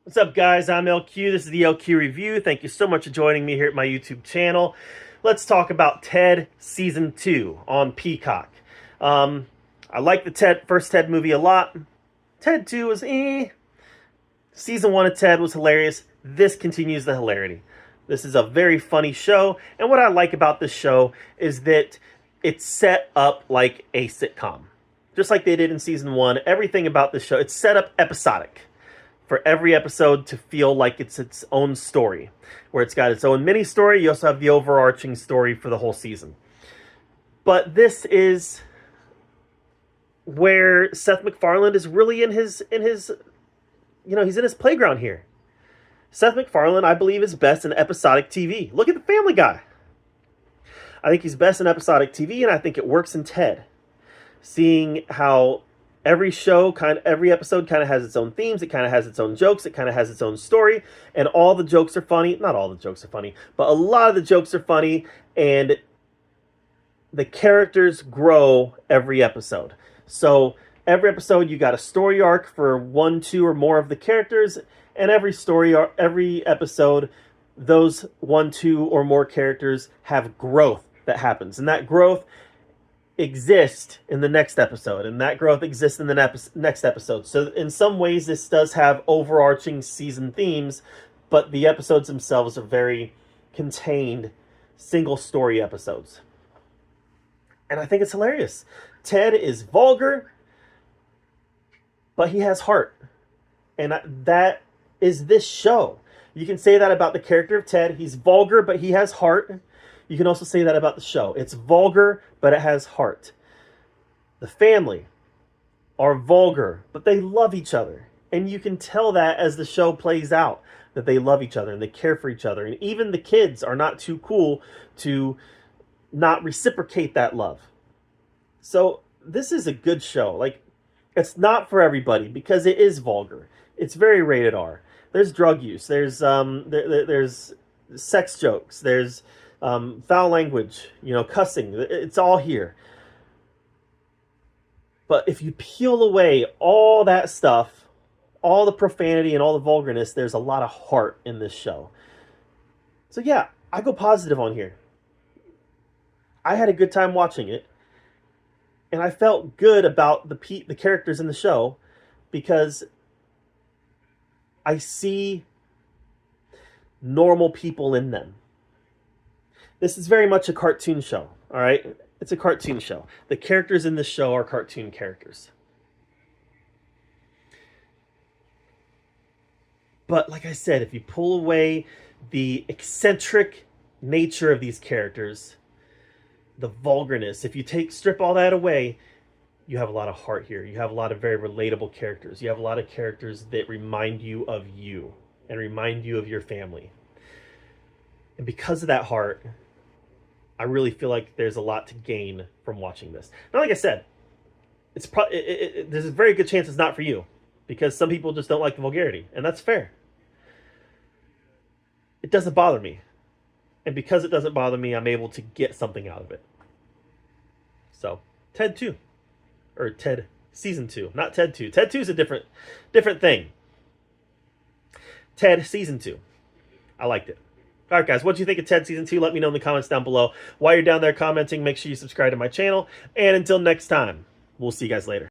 What's up, guys? I'm LQ. This is the LQ Review. Thank you so much for joining me here at my YouTube channel. Let's talk about Ted Season 2 on Peacock. I like the first Ted movie a lot. Ted 2 was Season 1 of Ted was hilarious. This continues the hilarity. This is a very funny show, and what I like about this show is that it's set up like a sitcom. Just like they did in Season 1, everything about this show, it's set up episodic. For every episode to feel like it's its own story, where it's got its own mini story. You also have the overarching story for the whole season. But this is where Seth MacFarlane is really in his he's in his playground here. Seth MacFarlane, I believe, is best in episodic TV. Look at the Family Guy. I think he's best in episodic TV, and I think it works in Ted. Seeing how every episode kind of has its own themes. It kind of has its own jokes. It kind of has its own story. And all the jokes are funny. Not all the jokes are funny, but a lot of the jokes are funny. And the characters grow every episode. So every episode, you got a story arc for one, two, or more of the characters. And every episode, those one, two, or more characters have growth that happens. And that growth exist in the next episode, and that growth exists in the next episode. So in some ways this does have overarching season themes, but the episodes themselves are very contained single story episodes. And I think it's hilarious. Ted is vulgar, but he has heart. And that is this show. You can say that about the character of Ted. He's vulgar, but he has heart. You can also say that about the show. It's vulgar, but it has heart. The family are vulgar, but they love each other. And you can tell that as the show plays out, that they love each other and they care for each other. And even the kids are not too cool to not reciprocate that love. So this is a good show. Like, it's not for everybody because it is vulgar. It's very rated R. There's drug use. There's sex jokes. There's foul language, cussing. It's all here. But if you peel away all that stuff, all the profanity and all the vulgarness, there's a lot of heart in this show. So yeah, I go positive on here. I had a good time watching it. And I felt good about the characters in the show because I see normal people in them. This is very much a cartoon show, all right? It's a cartoon show. The characters in this show are cartoon characters. But like I said, if you pull away the eccentric nature of these characters, the vulgarness, if you strip all that away, you have a lot of heart here. You have a lot of very relatable characters. You have a lot of characters that remind you of you and remind you of your family. And because of that heart, I really feel like there's a lot to gain from watching this. Now, like I said, there's a very good chance it's not for you because some people just don't like the vulgarity, and that's fair. It doesn't bother me. And because it doesn't bother me, I'm able to get something out of it. So, Ted 2. Or Ted Season 2. Not Ted 2. Ted 2 is a different thing. Ted Season 2. I liked it. All right, guys, what do you think of Ted Season 2? Let me know in the comments down below. While you're down there commenting, make sure you subscribe to my channel. And until next time, we'll see you guys later.